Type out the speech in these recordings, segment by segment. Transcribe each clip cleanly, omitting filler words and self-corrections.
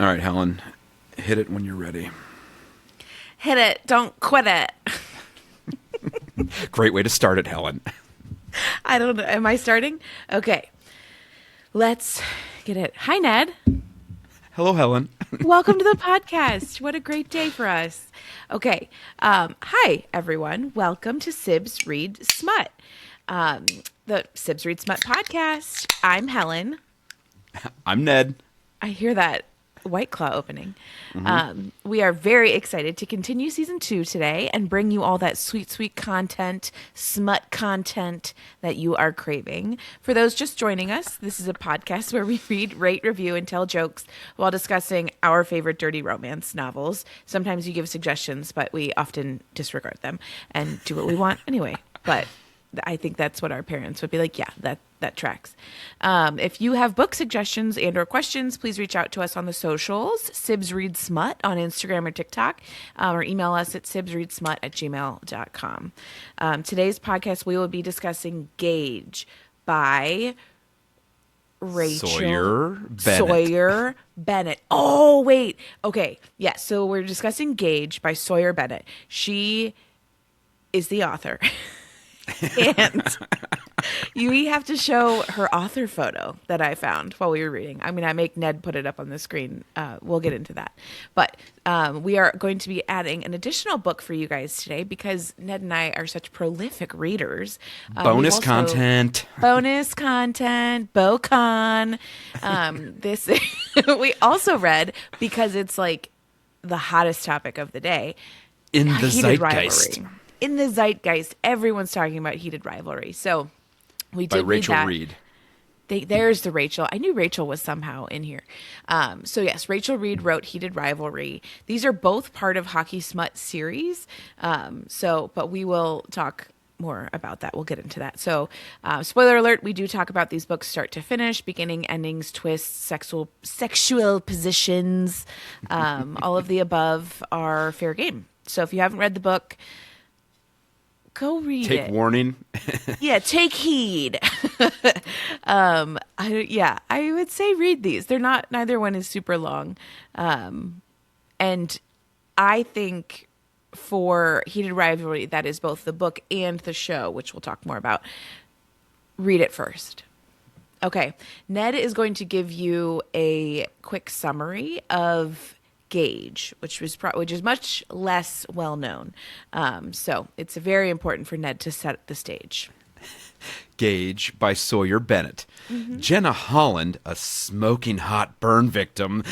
All right, Helen, hit it when you're ready. Hit it. Don't quit it. Great way to start it, Helen. I don't know. Am I starting? Okay. Let's get it. Hi, Ned. Hello, Helen. Welcome to the podcast. What a great day for us. Okay. Hi, everyone. Welcome to Sibs Read Smut, the Sibs Read Smut podcast. I'm Helen. I'm Ned. I hear that White Claw opening. We are very excited to continue season 2 today and bring you all that sweet, sweet content, smut content that you are craving. For those just joining us, this is a podcast where we read, rate, review, and tell jokes while discussing our favorite dirty romance novels. Sometimes you give suggestions, but we often disregard them and do what we want anyway. But I think that's what our parents would be like, yeah, that tracks. If you have book suggestions and or questions, please reach out to us on the socials, Sibs Read Smut on Instagram or TikTok, or email us at sibsreadsmut@gmail.com. Today's podcast, we will be discussing Gage by Sawyer Bennett. Oh, wait. Okay. Yeah, so we're discussing Gage by Sawyer Bennett. She is the author. And we have to show her author photo that I found while we were reading. I mean, I make Ned put it up on the screen. We'll get into that. But we are going to be adding an additional book for you guys today because Ned and I are such prolific readers. Bonus content. BoCon. This we also read because it's like the hottest topic of the day. In the Heated zeitgeist. Rivalry. In the zeitgeist, everyone's talking about Heated Rivalry. So we did By Rachel read that. Reed. There's the Rachel. I knew Rachel was somehow in here. So yes, Rachel Reed wrote Heated Rivalry. These are both part of Hockey Smut series. But we will talk more about that. We'll get into that. So spoiler alert, we do talk about these books start to finish, beginning, endings, twists, sexual positions. All of the above are fair game. So if you haven't read the book, go read it. Take warning. Yeah, take heed. I would say read these. They're not, neither one is super long. And I think for Heated Rivalry, that is both the book and the show, which we'll talk more about. Read it first. Okay, Ned is going to give you a quick summary of Gage, which is much less well known. So it's very important for Ned to set the stage. Gage by Sawyer Bennett. Mm-hmm. Jenna Holland, a smoking hot burn victim,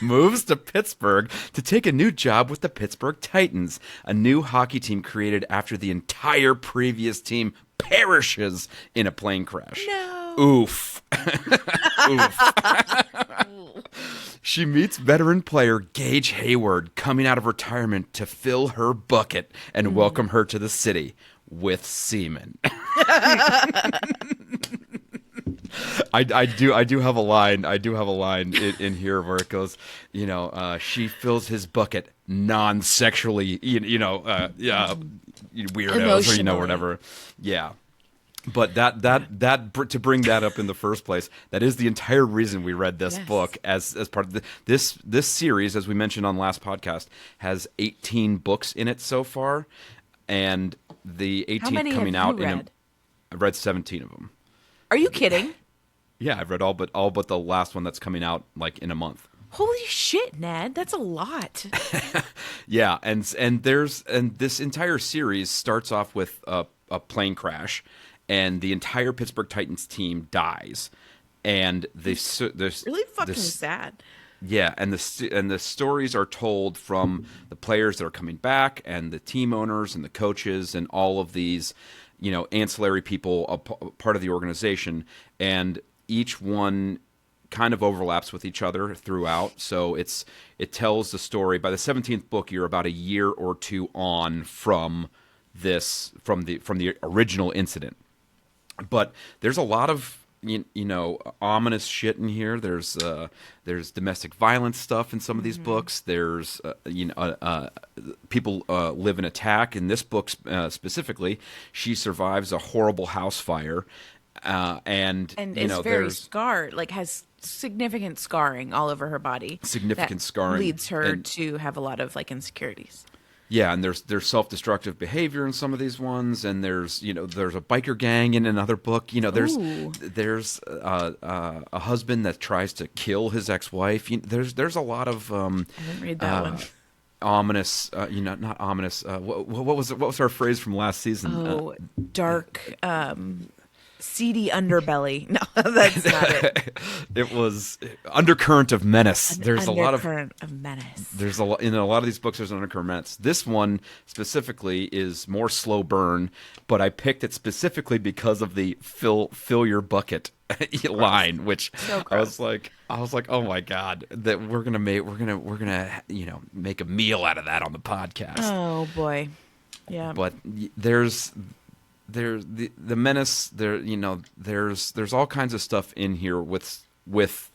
moves to Pittsburgh to take a new job with the Pittsburgh Titans, a new hockey team created after the entire previous team perishes in a plane crash. No. Oof. Oof. She meets veteran player Gage Hayward coming out of retirement to fill her bucket and welcome her to the city with semen. I do have a line. I do have a line in here where it goes, she fills his bucket non-sexually, weirdos Emotionally. or whatever. Yeah. But that to bring that up in the first place, that is the entire reason we read this book as part of this series, as we mentioned on last podcast, has 18 books in it so far, and the 18th coming out I've read 17 of them. Are you kidding? Yeah, I've read all but the last one that's coming out like in a month. Holy shit, Ned, that's a lot. Yeah, and this entire series starts off with a plane crash. And the entire Pittsburgh Titans team dies, and really fucking sad. Yeah, and the stories are told from the players that are coming back, and the team owners, and the coaches, and all of these, ancillary people, part of the organization, and each one kind of overlaps with each other throughout. So it tells the story. By the 17th book, you're about a year or two on from the original incident. But there's a lot of ominous shit in here. There's domestic violence stuff in some of these books. There's people live in attack. In this book specifically, she survives a horrible house fire, and is very scarred. Like has significant scarring all over her body. Significant that scarring leads her and- to have a lot of like insecurities. Yeah, and there's self-destructive behavior in some of these ones, and there's there's a biker gang in another book. Ooh. There's a husband that tries to kill his ex-wife. There's a lot of I didn't read that one. ominous. Not ominous. What was it? What was our phrase from last season? Oh, dark, seedy underbelly. No, that's not it. It was undercurrent of menace. There's a lot of Undercurrent of menace. There's a lot in a lot of these books. There's an undercurrent. This one specifically is more slow burn, but I picked it specifically because of the fill your bucket line, which So I was like, oh my god, that we're gonna make a meal out of that on the podcast. Oh boy, yeah. But there's the menace. There's all kinds of stuff in here with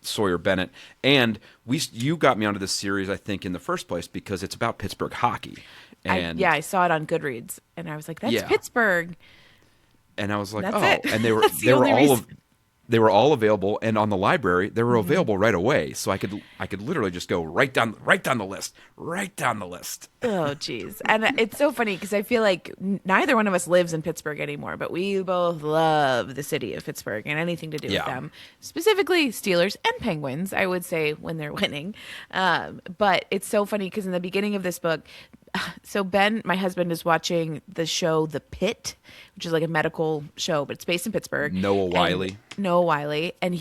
Sawyer Bennett, and you got me onto this series, I think, in the first place because it's about Pittsburgh hockey. And I saw it on Goodreads, and I was like, "That's Yeah. Pittsburgh." and I was like, That's it. and they were That's the they were only all reason. they were all available, and on the library they were Mm-hmm. available right away, so I could literally just go right down the list. Oh, jeez. And it's so funny because I feel like neither one of us lives in Pittsburgh anymore, but we both love the city of Pittsburgh and anything to do Yeah. with them. Specifically Steelers and Penguins, I would say, when they're winning. But it's so funny because in the beginning of this book, so Ben, my husband, is watching the show The Pit, which is like a medical show, but it's based in Pittsburgh. Noah And- Wiley. Noah Wiley. And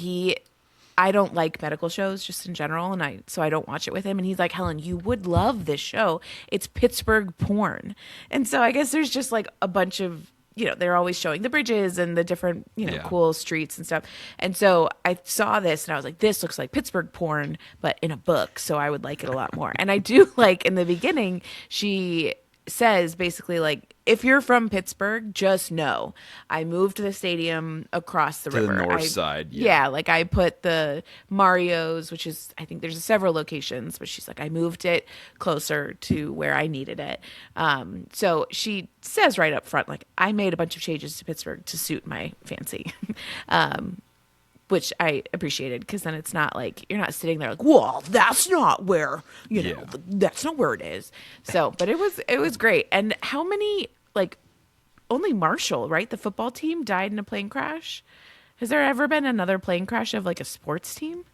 I don't like medical shows just in general, so I don't watch it with him. And he's like, Helen, you would love this show. It's Pittsburgh porn. And so I guess there's just like a bunch of, they're always showing the bridges and the different, Yeah. cool streets and stuff. And so I saw this and I was like, this looks like Pittsburgh porn, but in a book. So I would like it a lot more. And I do like in the beginning, she says basically like, if you're from Pittsburgh, just know I moved to the stadium across the To the river. north side, yeah. Yeah, like I put the Mario's, which is, I think there's several locations, but she's like, I moved it closer to where I needed it. So she says right up front, like, I made a bunch of changes to Pittsburgh to suit my fancy. Which I appreciated because then it's not like you're not sitting there like, well, that's not where Yeah. that's not where it is. So, but it was great. And how many like only Marshall, right? The football team died in a plane crash. Has there ever been another plane crash of like a sports team?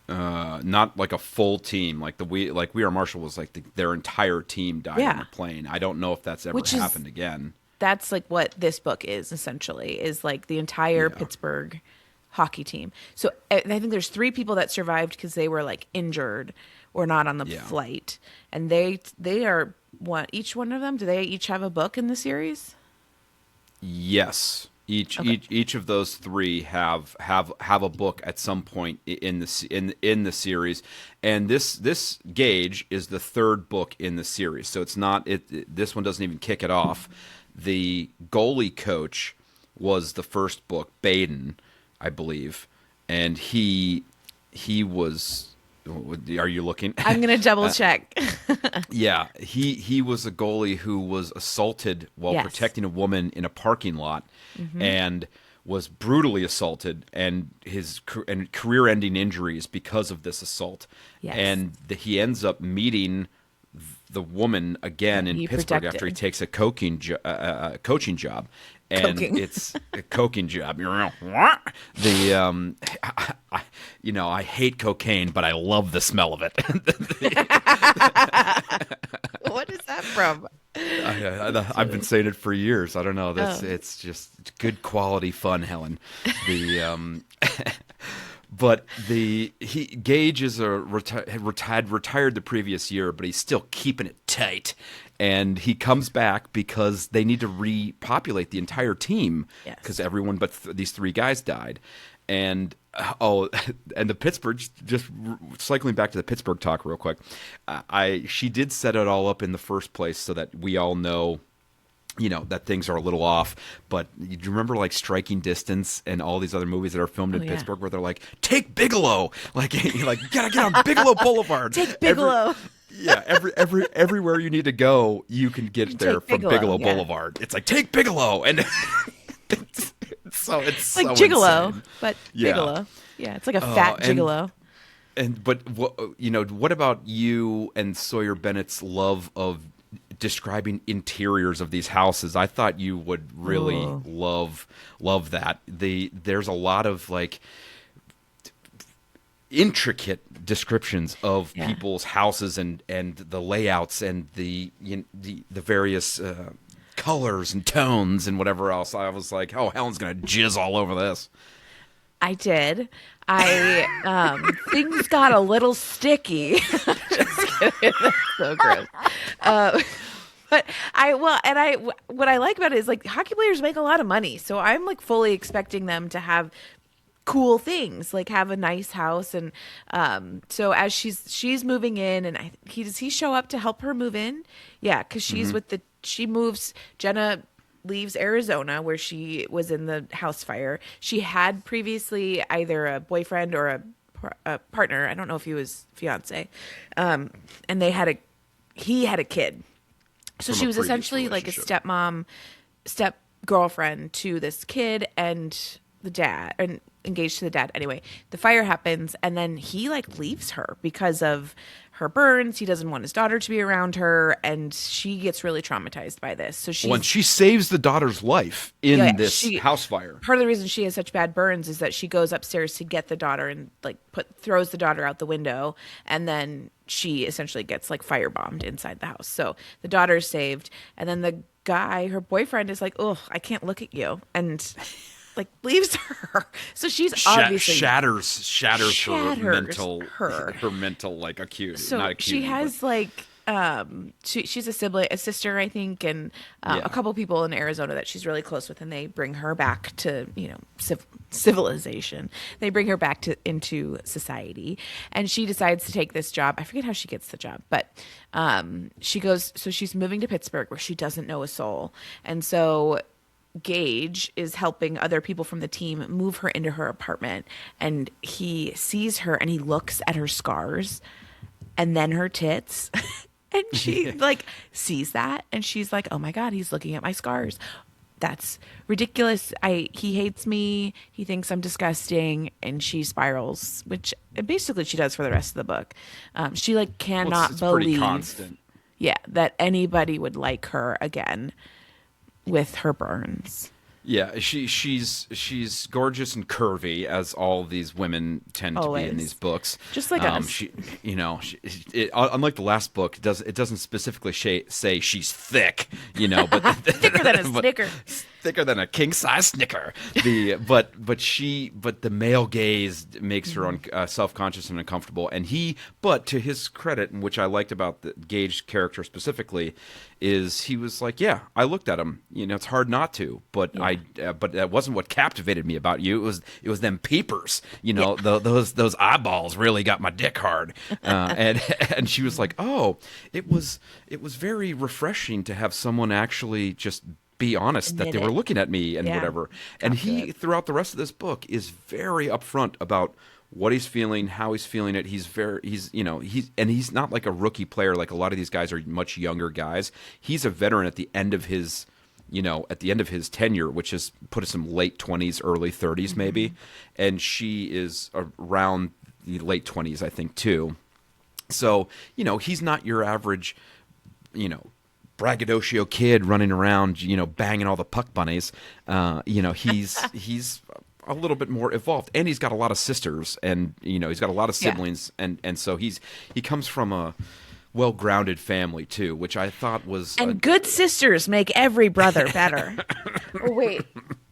Not like a full team, like We Are Marshall was like their entire team died in Yeah. a plane. I don't know if that's ever Which is- happened again. That's like what this book is essentially, is like the entire Yeah. Pittsburgh hockey team. So I think there's 3 people that survived because they were like injured or not on the Yeah. flight, and they are each one of them. Do they each have a book in the series? Yes. Each of those 3 have a book at some point in the series, and this Gage is the 3rd book in the series. So it's not this one doesn't even kick it off. The goalie coach was the first book, Baden, I believe, and he was. Are you looking? I'm gonna double check. Yeah, he was a goalie who was assaulted while Yes. protecting a woman in a parking lot, and was brutally assaulted, and his career-ending injuries because of this assault. Yes. And he ends up meeting the woman again in He Pittsburgh after he protected. takes a coaching job. And Coking. it's a coking job. What? I hate cocaine, but I love the smell of it. What is that from? I've been saying it for years. I don't know. Oh. It's just good quality fun, Helen. But Gage is retired the previous year, but he's still keeping it tight. And he comes back because they need to repopulate the entire team Yes. because everyone but these 3 guys died. And and the Pittsburgh, just cycling back to the Pittsburgh talk real quick, she did set it all up in the first place so that we all know, that things are a little off. But do you remember like Striking Distance and all these other movies that are filmed in Oh, yeah. Pittsburgh where they're like, take Bigelow, like you gotta get on Bigelow Boulevard. Take Bigelow. Everywhere you need to go, you can get there take from Bigelow, Bigelow yeah. Boulevard. It's like, take Bigelow, and So it's like so gigolo, insane. but Yeah. gigolo. Yeah, it's like a fat and gigolo. but what about you and Sawyer Bennett's love of describing interiors of these houses? I thought you would really Oh. love that. There's a lot of like intricate descriptions of Yeah. people's houses and the layouts and the various colors and tones and whatever else. I was like, oh, Helen's gonna jizz all over this. I did. Things got a little sticky. Just kidding. That's so gross. Uh, but what I like about it is like hockey players make a lot of money, so I'm like fully expecting them to have cool things, like have a nice house. And so as she's moving in, and does he show up to help her move in? Yeah, because she moves. Jenna leaves Arizona, where she was in the house fire. She had previously either a boyfriend or a partner. I don't know if he was fiance. And he had a kid. So From she a was previous essentially like a relationship. step girlfriend to this kid and the dad, and engaged to the dad. Anyway, the fire happens, and then he like leaves her because of her burns. He doesn't want his daughter to be around her, and she gets really traumatized by this. So When she saves the daughter's life in this she house fire. part of the reason she has such bad burns is that she goes upstairs to get the daughter and like throws the daughter out the window, and then she essentially gets like firebombed inside the house. So the daughter's saved, and then the guy, her boyfriend, is like, "Oh, I can't look at you," and like leaves her. So she's obviously shatters her. her mental like acute. So not acuity, she has like she's a sister, I think, and a couple people in Arizona that she's really close with, and they bring her back to civilization. They bring her back into society, and she decides to take this job. I forget how she gets the job, but she goes. So she's moving to Pittsburgh, where she doesn't know a soul, and so Gage is helping other people from the team move her into her apartment, and he sees her and he looks at her scars and then her tits. And she like sees that, and she's like, "Oh my God, he's looking at my scars. That's ridiculous. He hates me. He thinks I'm disgusting." And she spirals, which basically she does for the rest of the book. She like cannot it's pretty believe, constant. yeah, that anybody would like her again with her burns. Yeah, she's gorgeous and curvy, as all these women tend to be in Always. these books. Just like us. Unlike the last book, it doesn't specifically say she's thick, but Thicker than a Snicker. thicker than a king size Snicker. But the male gaze makes her self conscious and uncomfortable. And but to his credit, and which I liked about the Gage character specifically, is he was like, yeah, I looked at him. It's hard not to, but but that wasn't what captivated me about you. It was them peepers. Those eyeballs really got my dick hard. And she was like, oh, it was very refreshing to have someone actually just be honest that they were looking at me and whatever. And he, throughout the rest of this book, is very upfront about what he's feeling, how he's feeling it. He's not like a rookie player. Like a lot of these guys are much younger guys. He's a veteran at the end of his tenure, which has put us in late 20s, early 30s maybe. And she is around the late 20s, I think, too. So, he's not your average, braggadocio kid running around, banging all the puck bunnies. He's a little bit more evolved, and he's got a lot of sisters, and he's got a lot of siblings, and so he comes from a well-grounded family too, which I thought was good sisters make every brother better. Oh wait,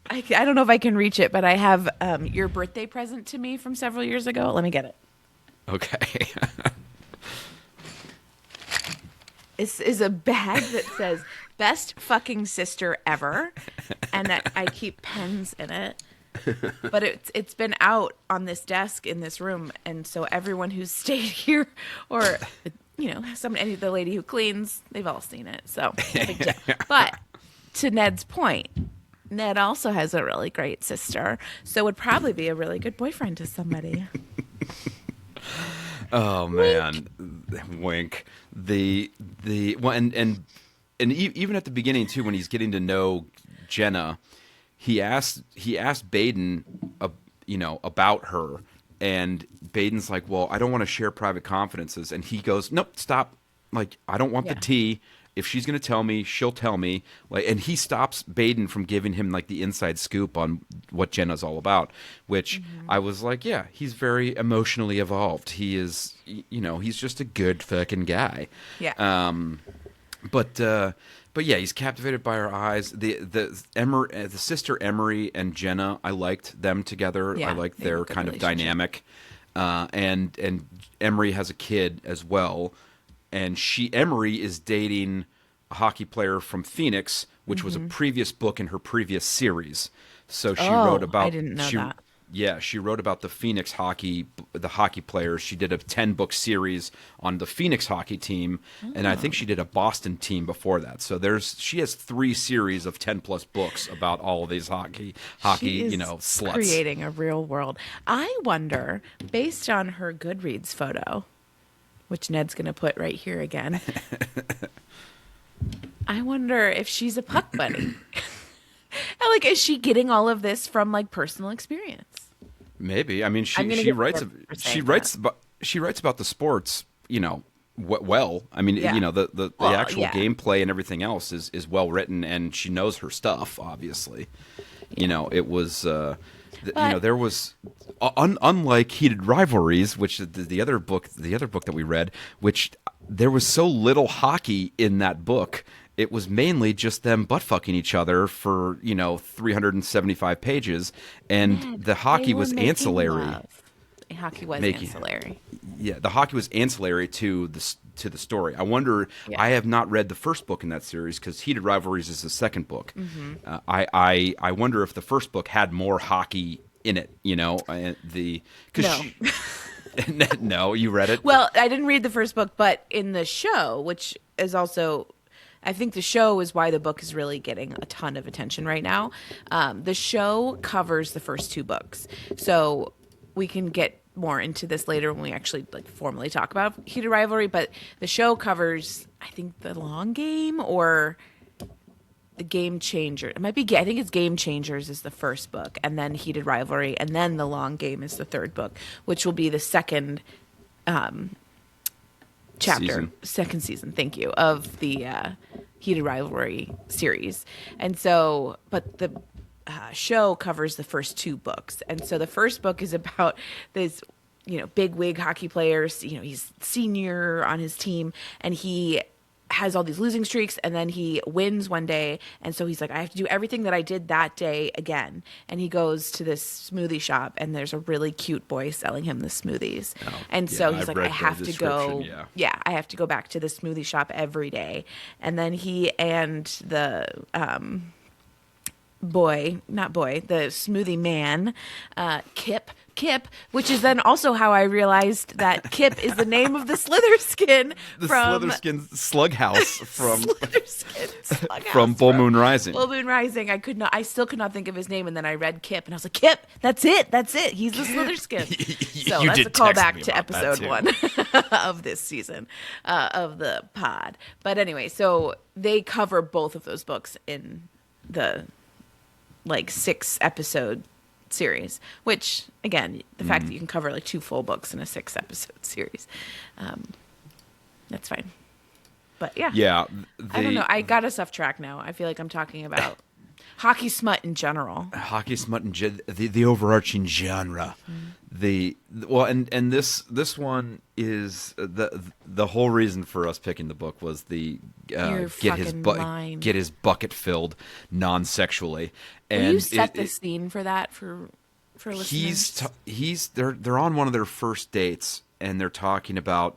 I don't know if I can reach it, but I have your birthday present to me from several years ago. Let me get it. Okay. This is a bag that says "Best fucking sister ever," and that I keep pens in it. But it's been out on this desk in this room, and so everyone who's stayed here, or any of the lady who cleans, they've all seen it. So no big deal. But to Ned's point, Ned also has a really great sister, so would probably be a really good boyfriend to somebody. Oh man, wink. Even at the beginning too, when he's getting to know Jenna, he asked Baden, about her, and Baden's like, well, I don't want to share private confidences, and he goes, nope, stop, like, I don't want the Yeah. tea. If she's going to tell me, she'll tell me. Like, and he stops Baden from giving him like the inside scoop on what Jenna's all about, which I was like, yeah, he's very emotionally evolved. He is, he's just a good fucking guy. Yeah. But yeah, he's captivated by her eyes. The sister Emery and Jenna, I liked them together. Yeah, I liked they have a their good kind of relationship. dynamic. And Emery has a kid as well, and Emery is dating a hockey player from Phoenix, which was a previous book in her previous series. So she wrote Oh, about I didn't know that. Yeah, she wrote about the the hockey players. She did a 10-book series on the Phoenix hockey team, and I think she did a Boston team before that. So she has 3 series of 10+ books about all of these hockey, She is sluts. creating a real world. I wonder, based on her Goodreads photo, which Ned's going to put right here again, I wonder if she's a puck bunny. And, like, is she getting all of this from like personal experience? Maybe. I mean, I'm gonna she give writes her for she saying writes about she writes about the sports, well. I mean, Yeah. the Well, actual yeah. gameplay and everything else is well written, and she knows her stuff. Obviously, it was. But- There was unlike Heated Rivalries, which the other book that we read, which there was so little hockey in that book. It was mainly just them butt fucking each other for 375 pages, and the hockey They were was making ancillary. love. Hockey was Making- ancillary. Yeah, the hockey was ancillary to the story. I wonder. Yeah. I have not read the first book in that series because Heated Rivalries is the second book. Mm-hmm. I wonder if the first book had more hockey in it. No. No, you read it. Well, I didn't read the first book, but in the show, which is also, I think the show is why the book is really getting a ton of attention right now. The show covers the first 2 books, so we can get more into this later when we actually like formally talk about Heated Rivalry. But the show covers, I think, the long game or the Game Changer. It might be. I think it's Game Changers is the first book, and then Heated Rivalry, and then the long game is the third book, which will be the second chapter, second season. Thank you, of the Heated Rivalry series. And so, but the show covers the first 2 books, and so the first book is about this big wig hockey player. He's senior on his team, and he has all these losing streaks, and then he wins one day, and so he's like, I have to do everything that I did that day again. And he goes to this smoothie shop, and there's a really cute boy selling him the smoothies. And so he's like, I have to go. Yeah, I have to go back to the smoothie shop every day. And then he and the the smoothie man, Kip, which is then also how I realized that Kip is the name of the Slitherskin The from Slitherskin Slug House from Slitherskin Slughouse from Full Moon Rising. Full Moon Rising. I still could not think of his name, and then I read Kip, and I was like, Kip, that's it. He's the Slitherskin. So You that's did a text callback me to about that, episode too. 1 of this season of the pod. But anyway, so they cover both of those books in the 6-episode series, which again, the fact that you can cover 2 full books in a 6-episode series, that's fine. But yeah, I don't know. I got us off track now. I feel like I'm talking about hockey smut in general. Hockey smut and the overarching genre. And this one is the whole reason for us picking the book was the Your get his fucking line. get his bucket filled non-sexually. Will And you set the scene for that for listeners? They're on one of their first dates, and they're talking about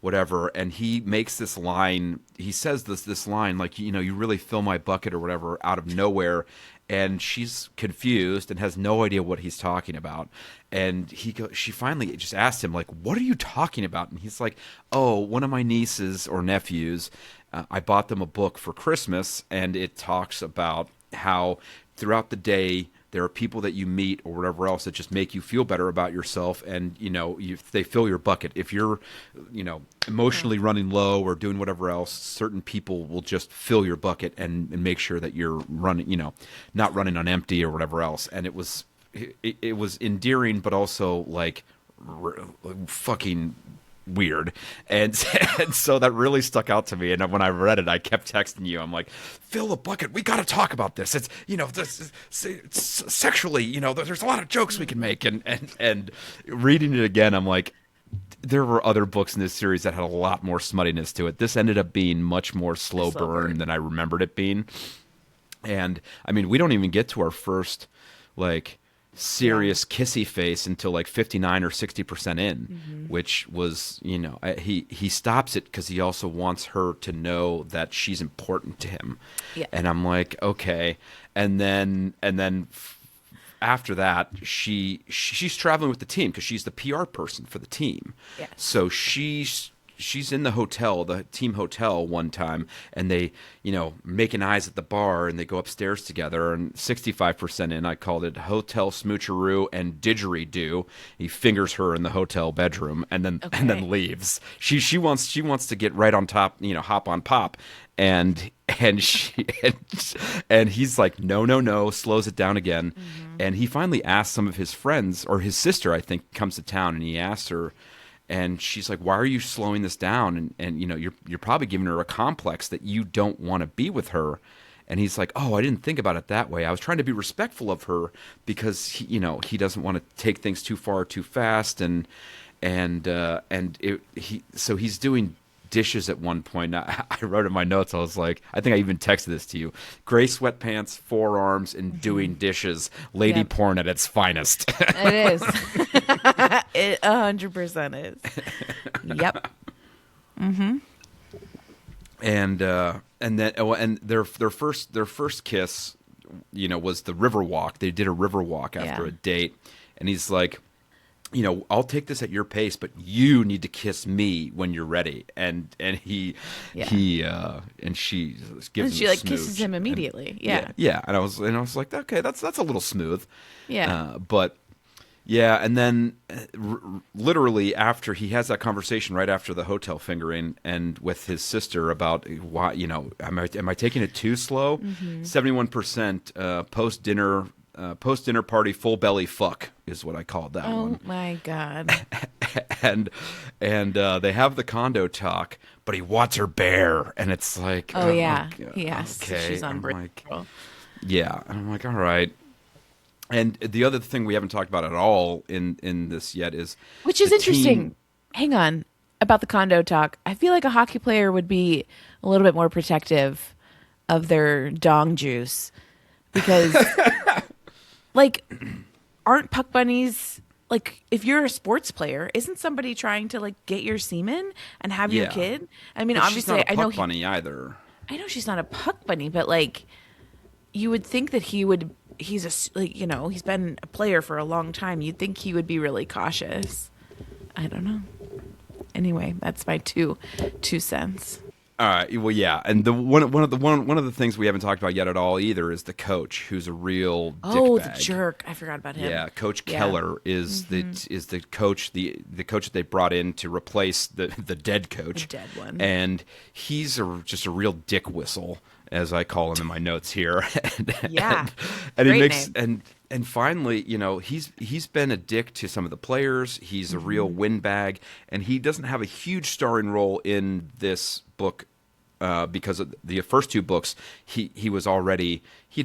whatever, and he makes this line. He says this line like, you really fill my bucket or whatever out of nowhere, and she's confused and has no idea what he's talking about. And she finally just asked him, like, what are you talking about? And he's like, oh, one of my nieces or nephews, I bought them a book for Christmas, and it talks about how throughout the day there are people that you meet or whatever else that just make you feel better about yourself, and they fill your bucket. If you're emotionally running low or doing whatever else, certain people will just fill your bucket and make sure that you're running, not running on empty or whatever else. And it was endearing, but also like fucking weird, and so that really stuck out to me. And when I read it, I kept texting you. I'm like, fill the bucket, we got to talk about this. It's sexually, there's a lot of jokes we can make. And reading it again, I'm like, there were other books in this series that had a lot more smuttiness to it. This ended up being much more slow burn than I remembered it being. And I mean, we don't even get to our first like serious kissy face until like 59 or 60% in, which was, he stops it because he also wants her to know that she's important to him. Yeah. And I'm like, okay. And then after that, she's traveling with the team because she's the PR person for the team. Yeah. So she's in the hotel, the team hotel one time, and they, making eyes at the bar, and they go upstairs together, and 65% in, I called it hotel smoocheroo and didgeridoo. He fingers her in the hotel bedroom and then leaves. She wants to get right on top, hop on pop. And he's like, no, slows it down again. And he finally asks some of his friends, or his sister, I think, comes to town, and he asks her, and she's like, why are you slowing this down? And you're probably giving her a complex that you don't want to be with her. And he's like, oh, I didn't think about it that way. I was trying to be respectful of her because he doesn't want to take things too far too fast. So he's doing dishes at one point. I wrote in my notes, I was like, I think I even texted this to you: gray sweatpants, forearms, and doing dishes. Lady porn at its finest. It is. It 100% is. Yep. And their first kiss, was the river walk. They did a river walk after a date, and he's like, I'll take this at your pace, but you need to kiss me when you're ready. And she gives him a smooch. Kisses him immediately. Yeah. And I was like, okay, that's a little smooth. Yeah. And then literally after he has that conversation right after the hotel fingering and with his sister about why, am I taking it too slow? 71% post dinner party full belly fuck is what I called that one. Oh my God. and they have the condo talk, but he wants her bare, and it's like, yes, okay. She's on break. And I'm like, all right. And the other thing we haven't talked about at all in this yet is, which is interesting. Hang on about the condo talk. I feel like a hockey player would be a little bit more protective of their dong juice because. Like, aren't puck bunnies, like, if you're a sports player, isn't somebody trying to, like, get your semen and have your kid? I mean, but obviously, she's not a I know puck bunny either. I know she's not a puck bunny, but, like, you would think that he's been a player for a long time. You'd think he would be really cautious. I don't know. Anyway, that's my two cents. All right. Well, yeah, and one of the things we haven't talked about yet at all either is the coach, who's a real dickbag. The jerk! I forgot about him. Yeah, Coach Keller is the coach the coach that they brought in to replace the dead coach, the dead one, and he's just a real dick whistle, as I call him in my notes here. and he makes name. And finally, he's been a dick to some of the players. He's a real windbag, and he doesn't have a huge starring role in this book. Because of the first two books, he'd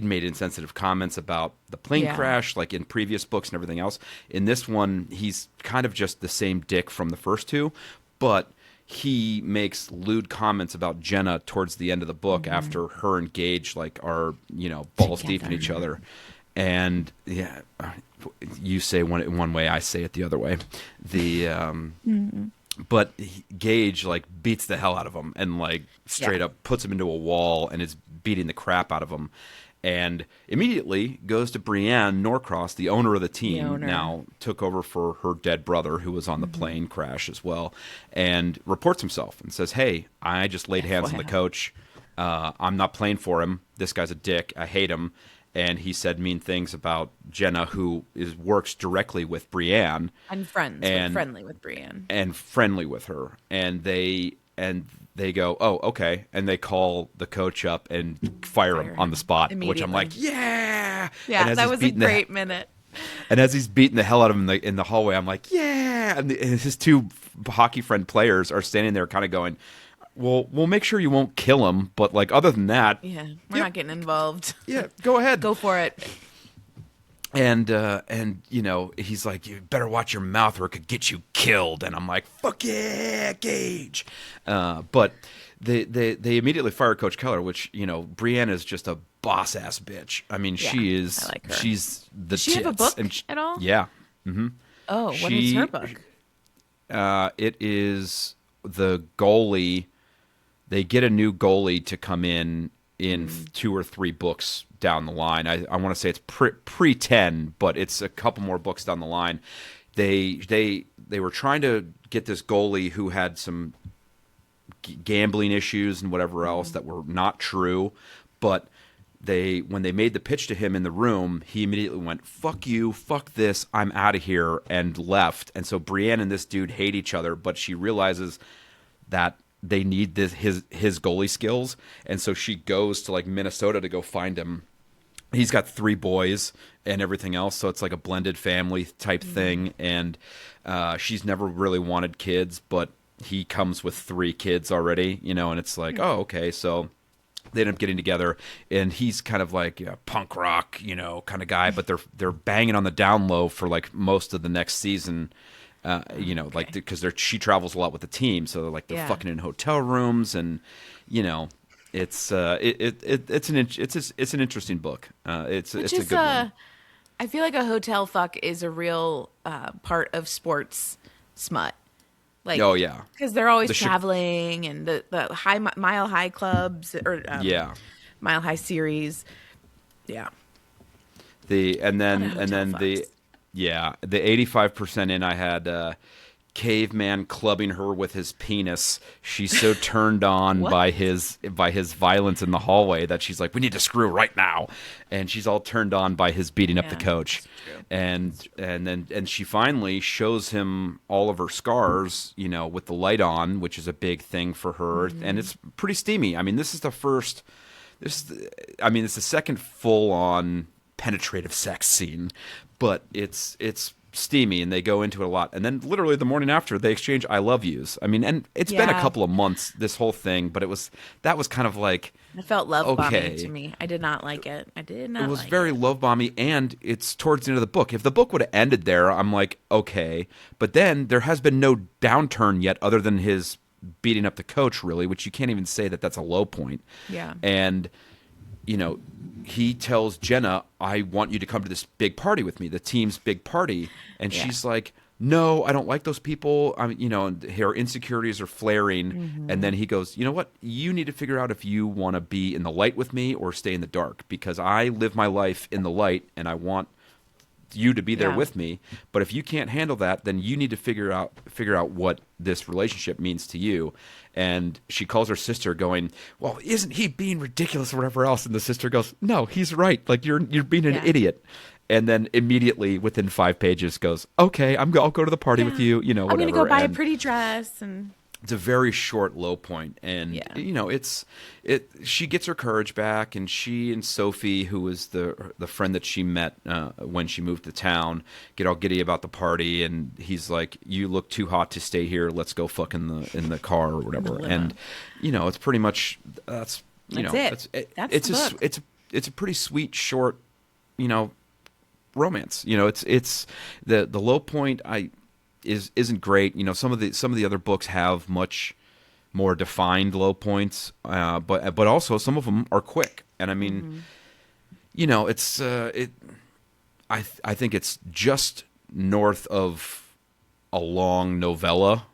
made insensitive comments about the plane crash, like in previous books and everything else. In this one, he's kind of just the same dick from the first two, but he makes lewd comments about Jenna towards the end of the book after her and Gage are balls deep in each other. And you say one way, I say it the other way. But Gage beats the hell out of him and straight up puts him into a wall and is beating the crap out of him, and immediately goes to Brienne Norcross, the owner of the team. Now took over for her dead brother, who was on the plane crash as well, and reports himself and says, "Hey, I just laid hands on the coach. I'm not playing for him. This guy's a dick. I hate him." and he said mean things about Jenna, who works directly with Brienne And friendly with Brienne. and friendly with her, and they go, oh, okay, and they call the coach up and fire him on the spot, which I'm like, yeah, Yeah, that was a great minute. And as he's beating the hell out of him in the hallway, I'm like, yeah, and his two hockey friend players are standing there, kind of going, well, we'll make sure you won't kill him, but like other than that, yeah, we're not getting involved. Yeah, go ahead, go for it. And you know, he's like, you better watch your mouth or it could get you killed. And I'm like, fuck yeah, Gage. But they immediately fire Coach Keller, which, you know, Brienne is just a boss ass bitch. I mean, she is. I like her. She's the. Does she have a book at all? Yeah. Mm-hmm. Oh, what is her book? It is the goalie. They get a new goalie to come in 2 or 3 books down the line. I want to say it's pre-10, but it's a couple more books down the line. They were trying to get this goalie who had some gambling issues and whatever else that were not true, but when they made the pitch to him in the room, he immediately went, fuck you, fuck this, I'm out of here, and left. And so Brienne and this dude hate each other, but she realizes that they need his goalie skills, and so she goes to like Minnesota to go find him. He's got 3 boys and everything else, so it's like a blended family type thing. And she's never really wanted kids, but he comes with 3 kids already, you know. And it's like, oh, okay. So they end up getting together, and he's kind of like a punk rock, you know, kind of guy. But they're banging on the down low for like most of the next season. You know, like because she travels a lot with the team, so they're fucking in hotel rooms, and you know, it's an interesting book. It's a good one. I feel like a hotel fuck is a real part of sports smut. Like, oh yeah, because they're always traveling, and the mile high clubs or mile high series. Yeah. The 85% in, I had caveman clubbing her with his penis. She's so turned on by his violence in the hallway that she's like, we need to screw right now. And she's all turned on by his beating up the coach. And she finally shows him all of her scars, you know, with the light on, which is a big thing for her. Mm-hmm. And it's pretty steamy. I mean, it's the second full on penetrative sex scene, but it's steamy, and they go into it a lot. And then literally the morning after, they exchange I love yous. I mean, and it's been a couple of months, this whole thing, but that was kind of like, it felt love bombing to me. I did not like it. It was very love bombing, and it's towards the end of the book. If the book would have ended there, I'm like, okay. But then there has been no downturn yet, other than his beating up the coach, really, which you can't even say that that's a low point. Yeah. And you know, he tells Jenna, I want you to come to this big party with me, the team's big party. And she's like, no, I don't like those people. I mean, you know, her insecurities are flaring. Mm-hmm. And then he goes, you know what? You need to figure out if you want to be in the light with me or stay in the dark, because I live my life in the light and I want you to be there with me. But if you can't handle that, then you need to figure out what this relationship means to you. And she calls her sister going, well, isn't he being ridiculous or whatever else? And the sister goes, no, he's right. Like, you're being an idiot. And then immediately within 5 pages goes, okay, I'll go to the party with you, you know, whatever. I'm going to go buy a pretty dress. And it's a very short low point. And, you know, she gets her courage back, and she and Sophie, who was the friend that she met when she moved to town, get all giddy about the party. And he's like, you look too hot to stay here. Let's go fuck in the car or whatever. And, you know, it's pretty much, it's a pretty sweet, short, you know, romance. You know, it's the low point isn't great. You know, some of the other books have much more defined low points, but also some of them are quick. And I mean, you know, it's I think it's just north of a long novella,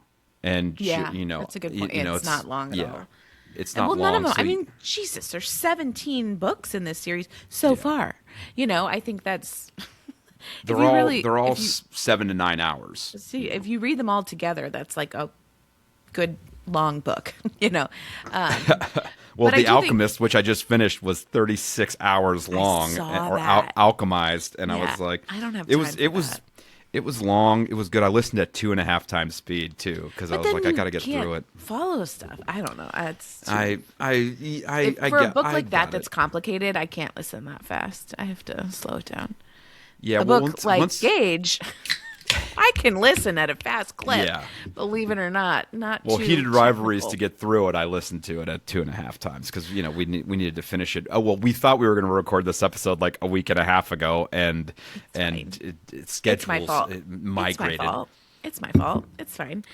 and you know, that's a good point. It's not long at all. It's not long. None of them. I mean, Jesus, there's 17 books in this series so far. You know, I think that's. They're all 7 to 9 hours. See, if you read them all together, that's like a good long book, you know. Well, but The Alchemist, which I just finished, was 36 hours long, saw or that. alchemized, and I Yeah, was like, I don't have it time was for it was that. it was long. It was good. I listened at 2.5 times speed too, because I But was then like, I you got to get can't through it. follow stuff. I don't know. It's too, I for a get book I like that got that's it. complicated, I can't listen that fast. I have to slow it down. Yeah, A well, book like once Gage, I can listen at a fast clip. yeah. Believe it or not, not Well, too Heated Rivalries, technical. to get through it, I listened to it at 2.5 times because we needed to finish it. Oh well, we thought we were going to record this episode like a week and a half ago, and fine. It's my schedules fault. migrated. It's my fault. It's my fault. It's fine.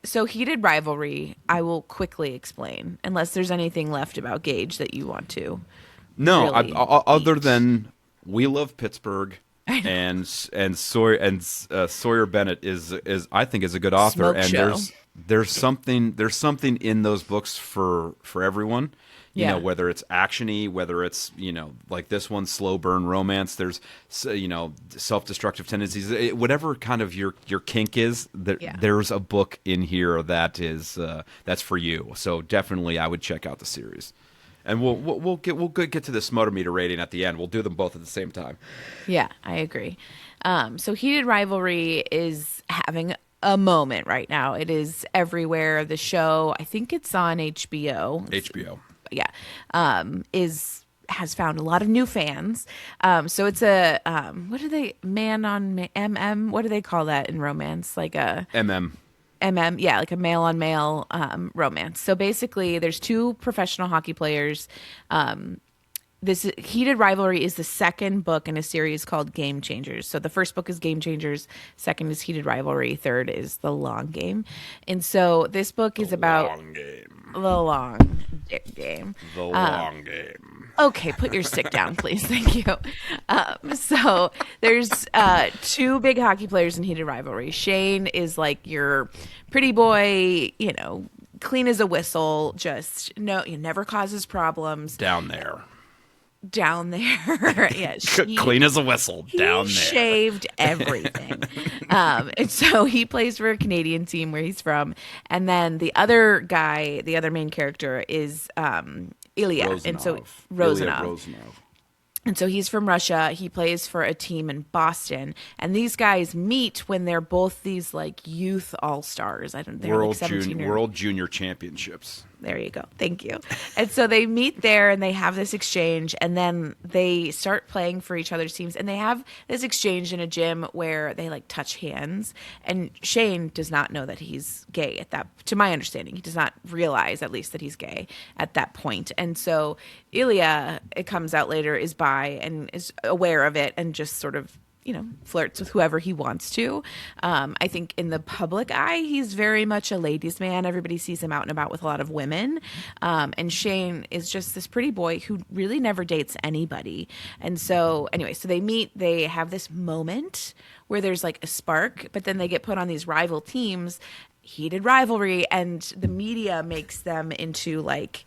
So Heated Rivalry, I will quickly explain, unless there's anything left about Gage that you want to No, really other eat. than we love Pittsburgh, I know. and Sawyer Bennett is I think is a good author, Smoke and show. there's something in those books for everyone. Yeah. Whether it's actiony, whether it's like this one, slow burn romance. There's self-destructive tendencies. Whatever kind of your kink is, Yeah. there's a book in here that is that's for you. So definitely, I would check out the series. And we'll get to the Smutter rating at the end. We'll do them both at the same time. Yeah, I agree. So Heated Rivalry is having a moment right now. It is everywhere. The show, I think it's on HBO. HBO. Yeah, has found a lot of new fans. So it's a what do they MM? What do they call that in romance? Like a MM. yeah, like a male on male romance. So basically, there's two professional hockey players. This Heated Rivalry is the second book in a series called Game Changers. So the first book is Game Changers, second is Heated Rivalry, third is The Long Game. And so this book is about Long game. the long game. The long game. Okay, put your stick down, please. Thank you. So there's two big hockey players in Heated Rivalry. Shane is like your pretty boy, clean as a whistle, just never causes problems. Down there. Down there. Yeah, Clean as a whistle. Down there. Shaved everything. And so he plays for a Canadian team where he's from. And then the other guy, the other main character is Ilya. And so Ilya Rozanov. Rozanov. And so he's from Russia. He plays for a team in Boston. And these guys meet when they're both these like youth all-stars. They're like 17 World Junior Championships. There you go. Thank you. And so they meet there and they have this exchange, and then they start playing for each other's teams, and they have this exchange in a gym where they like touch hands. And Shane does not know that he's gay to my understanding. He does not realize at least that he's gay at that point. And so Ilya, it comes out later, is bi and is aware of it and just sort of flirts with whoever he wants to. I think in the public eye, he's very much a ladies' man. Everybody sees him out and about with a lot of women. And Shane is just this pretty boy who really never dates anybody. And so, anyway, so they meet, they have this moment where there's like a spark, but then they get put on these rival teams, Heated Rivalry, and the media makes them into like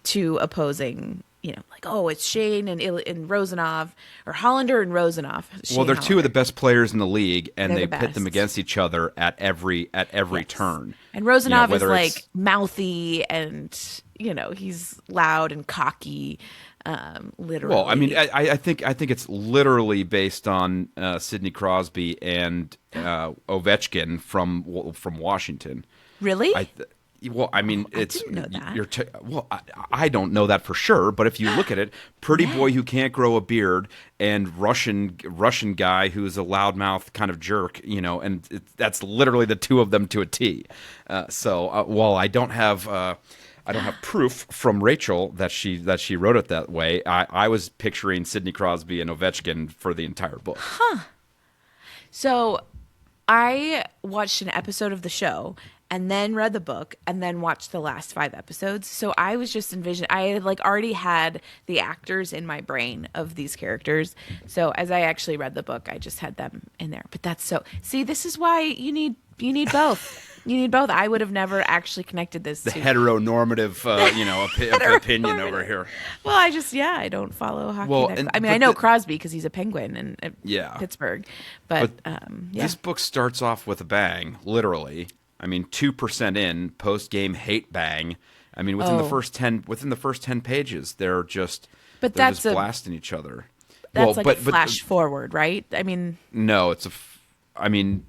two opposing, like, oh, it's Shane and Rozanov, or Hollander and Rozanov. Well, they're two of the best players in the league, and They're they the pit them best. against each other at every Yes. turn. And Rozanov is whether like it's- mouthy and, he's loud and cocky, literally. Well, I mean, I think it's literally based on Sidney Crosby and Ovechkin from Washington. Really? Well, I mean, I it's didn't know that. I don't know that for sure, but if you look at it, pretty boy who can't grow a beard and Russian guy who's a loudmouth kind of jerk, and that's literally the two of them to a T. So while I don't have proof from Rachel that she wrote it that way, I was picturing Sidney Crosby and Ovechkin for the entire book. So I watched an episode of the show and then read the book and then watched the last 5 episodes. So I was just I had like already had the actors in my brain of these characters. So as I actually read the book, I just had them in there. But see, this is why you need both. You need both. I would have never actually connected this The to heteronormative, opinion over here. Well, I don't follow hockey. Well, I know Crosby because he's a Penguin in Yeah. Pittsburgh. But yeah. This book starts off with a bang, literally, I mean, 2% in post game hate bang. I mean, Oh, within the first 10 pages, but they're just blasting each other. Well, that's like a but flash forward, right? I mean, no, I mean,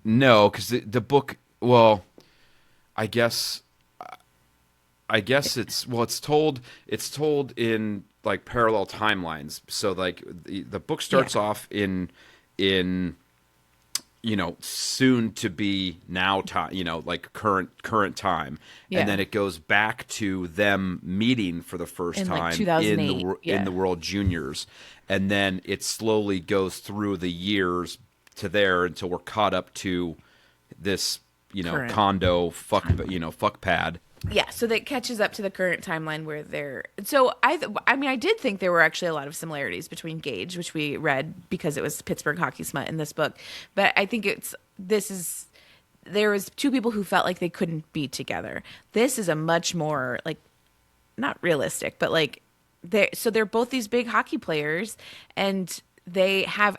no, because the book. Well, I guess it's told in like parallel timelines. So like the book yeah, starts off in soon to be now time, like current time, and yeah, then it goes back to them meeting for the first in like time 2008. in Yeah, the World Juniors, and then it slowly goes through the years to there until we're caught up to this current condo timeline. fuck pad. Yeah, so that catches up to the current timeline where they're. So I mean, I did think there were actually a lot of similarities between Gage, which we read because it was Pittsburgh Hockey Smut in this book, but I think there was two people who felt like they couldn't be together. This is a much more like not realistic, but like they're both these big hockey players, and they have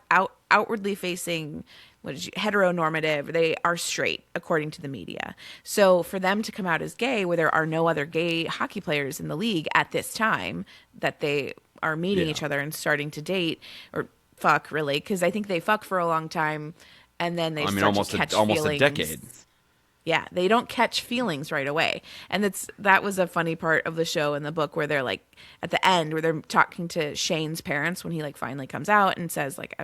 outwardly facing heteronormative. They are straight according to the media. So for them to come out as gay, where there are no other gay hockey players in the league at this time, that they are meeting Yeah, each other and starting to date or fuck, really, because I think they fuck for a long time, and then they I mean start to catch almost a feelings. decade. Yeah, they don't catch feelings right away. And that was a funny part of the show in the book where they're like at the end where they're talking to Shane's parents when he like finally comes out and says like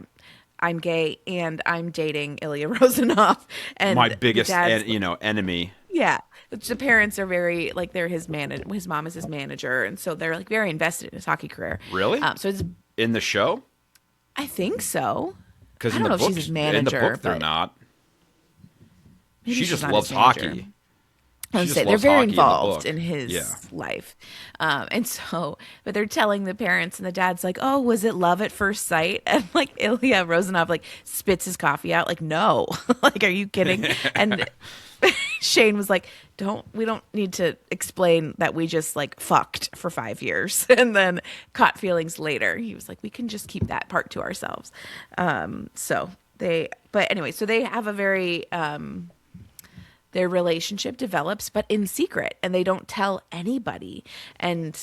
I'm gay and I'm dating Ilya Rozanov, My and the biggest dad's enemy. yeah. The parents are very like they're his mom is his manager, and so they're like very invested in his hockey career. Really? So it's In the show? I think so. Because I don't know if she's his manager, they're but not. maybe She she's just not loves his manager. hockey. I She would just say they're loves very hockey in the involved book. in his Yeah. life, and so, but they're telling the parents, and the dad's like, "Oh, was it love at first sight?" And like Ilya Rozanov like spits his coffee out, like, "No, like, are you kidding?" And Shane was like, we don't need to explain that we just like fucked for 5 years and then caught feelings later." He was like, "We can just keep that part to ourselves." But anyway, so they have a very their relationship develops, but in secret, and they don't tell anybody. And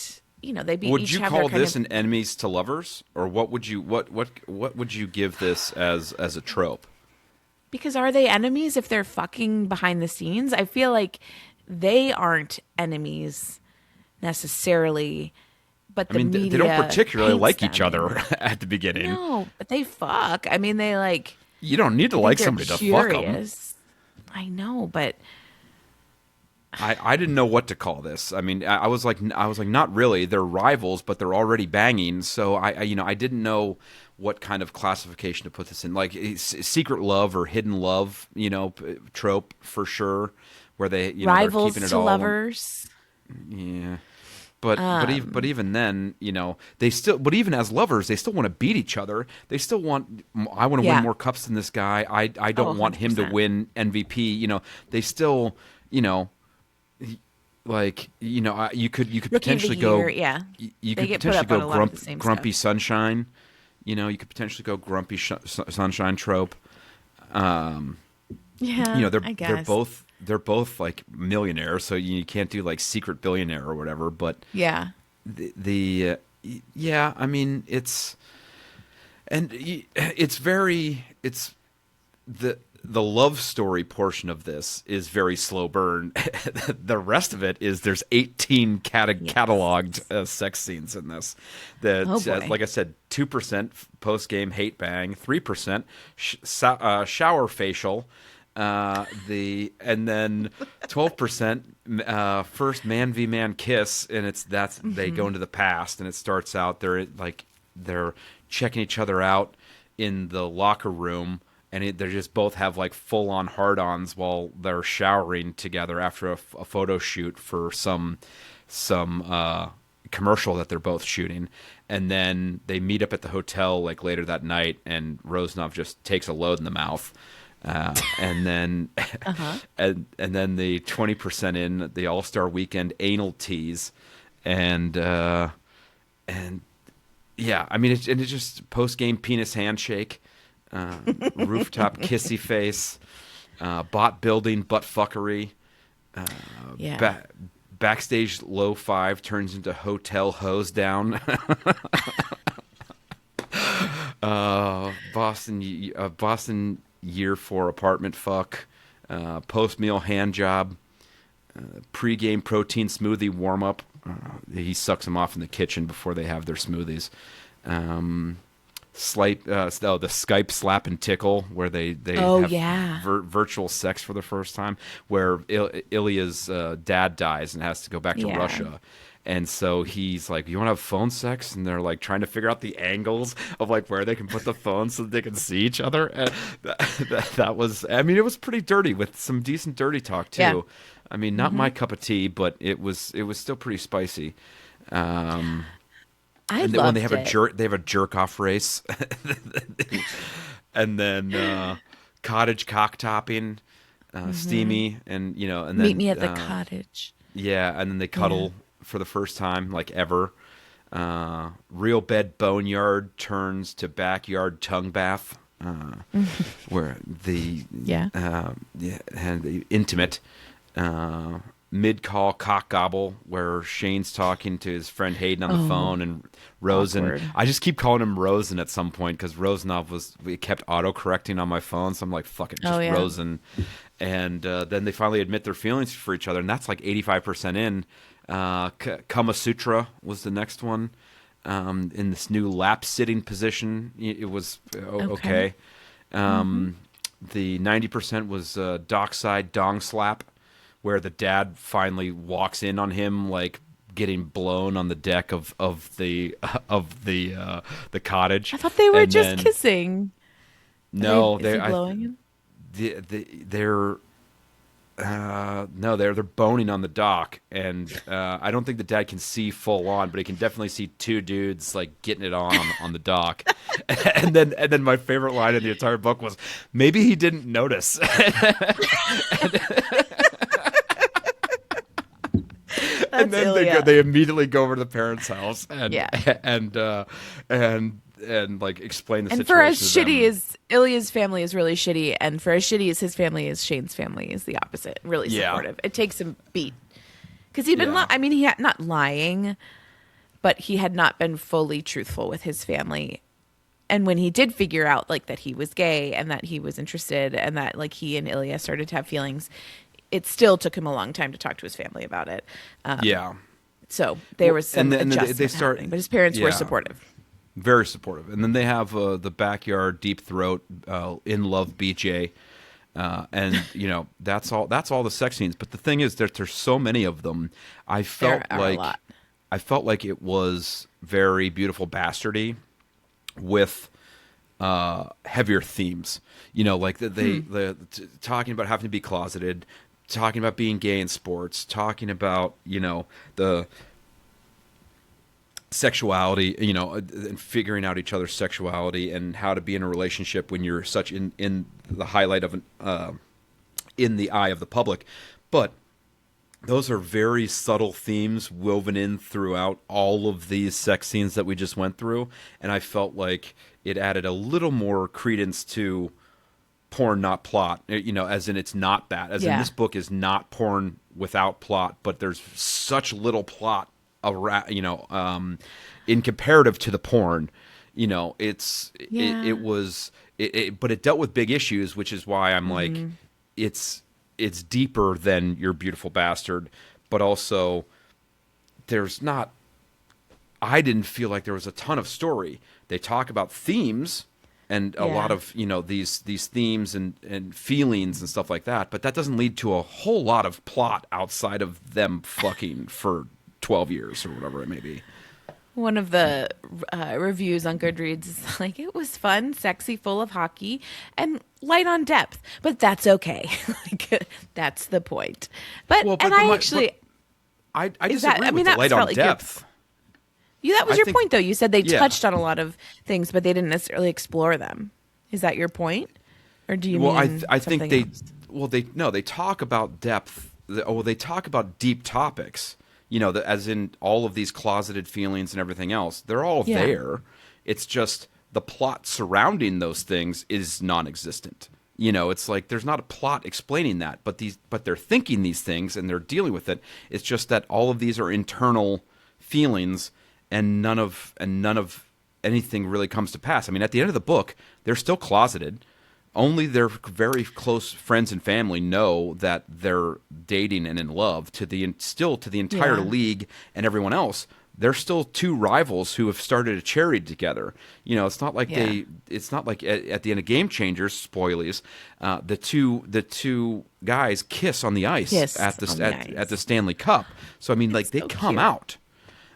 they Would each you have their call kind this of an enemies to lovers, or what would you what would you give this as a trope? because are they enemies if they're fucking behind the scenes? I feel like they aren't enemies necessarily, but I the mean, they don't media particularly paints like each them. other at the beginning. No, but they fuck. I mean, they like. You don't need to I think like they're somebody to fuck them. curious. I know, but I didn't know what to call this. I mean, I was like not really. They're rivals, but they're already banging. So I didn't know what kind of classification to put this in. Like secret love or hidden love, trope for sure, where they they're rivals keeping it to all. lovers. Yeah. But even then, they still. But even as lovers, they still want to beat each other. They still want. I want to win Yeah. more cups than this guy. I Oh, don't want him to 100%. win MVP. They still. Like you could Rookie of the potentially year, go. yeah. You They could get put potentially up on go a lot of the same grumpy stuff. sunshine. You could potentially go grumpy sunshine trope. Yeah, They're I they're guess. both like millionaires, so you can't do like secret billionaire or whatever. But Yeah. yeah, I mean it's the love story portion of this is very slow burn. The rest of it is there's 18 Yes. cataloged sex scenes in this. That Oh boy. like I said, 2% post game hate bang, 3% shower facial. And then 12% first man v man kiss, and they go into the past, and it starts out they're checking each other out in the locker room, and they just both have like full on hard-ons while they're showering together after a photo shoot for some commercial that they're both shooting. And then they meet up at the hotel like later that night, and Rosanov just takes a load in the mouth. And then and then the 20% in the All-Star Weekend anal tease, and yeah, I mean it's just post-game penis handshake, rooftop kissy face, Bot building, butt fuckery. Yeah. Backstage low 5 turns into hotel hose down. Boston year 4 apartment fuck. Post meal hand job. Pre-game protein smoothie warm up. He sucks them off in the kitchen before they have their smoothies. The Skype slap and tickle, where they have virtual sex for the first time, where Ilya's dad dies and has to go back to Russia. And so he's like, "You want to have phone sex?" And they're like trying to figure out the angles of like where they can put the phone so that they can see each other. And that was, I mean, it was pretty dirty with some decent dirty talk too. Yeah. I mean, not my cup of tea, but it was still pretty spicy. I and then loved when they have it. they have a jerk off race, and then cottage cock topping, steamy, and and then Meet me at the cottage. yeah, and then they cuddle for the first time like ever. Real bed boneyard turns to backyard tongue bath, where the and the intimate. Mid-call cock gobble, where Shane's talking to his friend Hayden on the phone, and Rosen. Awkward. I just keep calling him Rosen at some point because Rosenov kept auto-correcting on my phone, so I'm like, fuck it, just Rosen. And then they finally admit their feelings for each other, and that's like 85% in. Kama Sutra was the next one. In this new lap sitting position, it was okay. The 90% was dockside dong slap, where the dad finally walks in on him, like getting blown on the deck of the cottage. I thought they were just kissing. No, is he blowing him? They're no, they're boning on the dock, and I don't think the dad can see full on, but he can definitely see two dudes like getting it on the dock. and then my favorite line in the entire book was, maybe he didn't notice. And then they immediately go over to the parents' house and like explain the situation. And for as shitty them. as Ilya's family is really shitty, and for as shitty as his family is, Shane's family is the opposite. Really supportive. It takes him beat because he'd been. I mean, he had not lying, but he had not been fully truthful with his family. And when he did figure out like that he was gay and that he was interested and that like he and Ilya started to have feelings, it still took him a long time to talk to his family about it. So there was some adjustment happening, but his parents were supportive. Very supportive. And then they have the backyard deep throat in love BJ. And that's all the sex scenes. But the thing is that there's so many of them. I felt like it was very Beautiful Bastardy with heavier themes. Like the talking about having to be closeted, talking about being gay in sports, talking about the sexuality, and figuring out each other's sexuality and how to be in a relationship when you're such in the highlight of in the eye of the public. But those are very subtle themes woven in throughout all of these sex scenes that we just went through, and I felt like it added a little more credence to porn, not plot. As in it's not that. As in this book is not porn without plot, but there's such little plot around, in comparative to the porn. But it dealt with big issues, which is why I'm like, it's deeper than Your Beautiful Bastard, but also I didn't feel like there was a ton of story. They talk about themes and a lot of, these themes and feelings and stuff like that, but that doesn't lead to a whole lot of plot outside of them fucking for 12 years or whatever it may be. One of the reviews on Goodreads is like, it was fun, sexy, full of hockey, and light on depth. But that's okay. That's the point. I disagree with the light on depth. That was your point, though. You said they touched on a lot of things, but they didn't necessarily explore them. Is that your point? Or do you mean I think they else? They talk about depth. They talk about deep topics. As in all of these closeted feelings and everything else, they're all there. It's just the plot surrounding those things is non-existent. It's like there's not a plot explaining that, but they're thinking these things and they're dealing with it. It's just that all of these are internal feelings, and none of anything really comes to pass. I mean, at the end of the book, they're still closeted. Only their very close friends and family know that they're dating and in love. To the entire league and everyone else, they're still two rivals who have started a charity together. It's not like it's not like at the end of Game Changers, spoilies, the two guys kiss on the ice at the Stanley Cup. So I mean, like, they come out.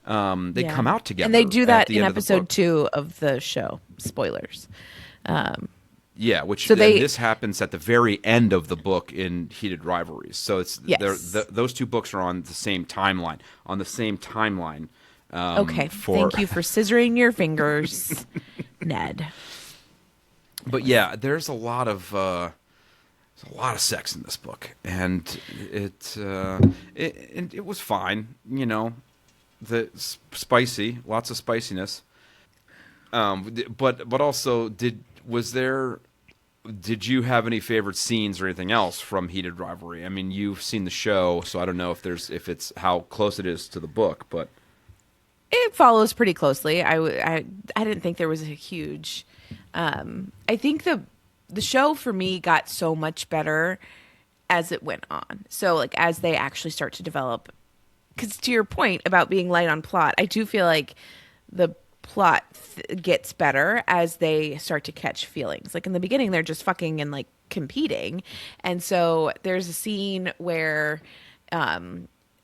They come out together. And they do that in in episode 2 of the show. Spoilers. Yeah, so this happens at the very end of the book in Heated Rivalries. So it's those two books are on the same timeline. Okay, thank you for scissoring your fingers, Ned. But yeah, there's a lot of sex in this book, and it was fine. Spicy, lots of spiciness. But also, did you have any favorite scenes or anything else from Heated Rivalry? I mean, you've seen the show, so I don't know if it's how close it is to the book, but it follows pretty closely. I didn't think there was a huge. I think the show for me got so much better as it went on. So like as they actually start to develop, because to your point about being light on plot, I do feel like the plot gets better as they start to catch feelings. Like in the beginning, they're just fucking and like competing. And so there's a scene where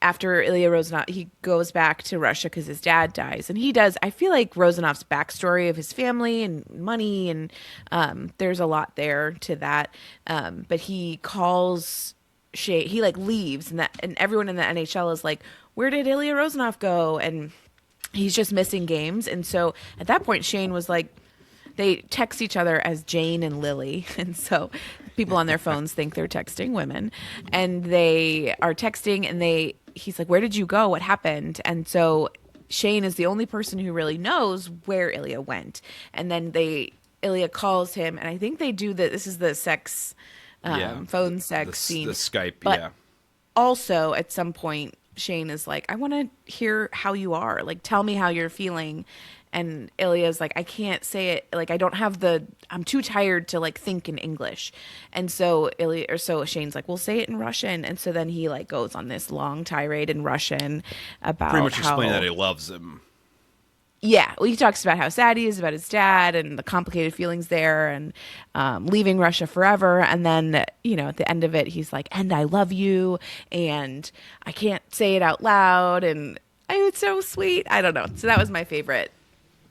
after Ilya Rozanov, he goes back to Russia because his dad dies. And I feel like Rozanov's backstory of his family and money, and there's a lot there to that. But he calls Shane, he like leaves, and everyone in the NHL is like, where did Ilya Rozanov go? And he's just missing games. And so at that point, Shane was like, they text each other as Jane and Lily. And so people on their phones think they're texting women. And they are texting, and he's like, where did you go? What happened? And so Shane is the only person who really knows where Ilya went. And then Ilya calls him, and I think they do this is the sex, phone sex scene. The Skype, but also at some point, Shane is like, I want to hear how you are. Like, tell me how you're feeling. And Ilya's like, I can't say it. Like, I'm too tired to like think in English. And so Shane's like, well, say it in Russian. And so then he like goes on this long tirade in Russian about pretty much explaining that he loves him. Yeah, well, he talks about how sad he is about his dad and the complicated feelings there, and leaving Russia forever. And then, at the end of it, he's like, and I love you, and I can't say it out loud. And it's so sweet. I don't know. So that was my favorite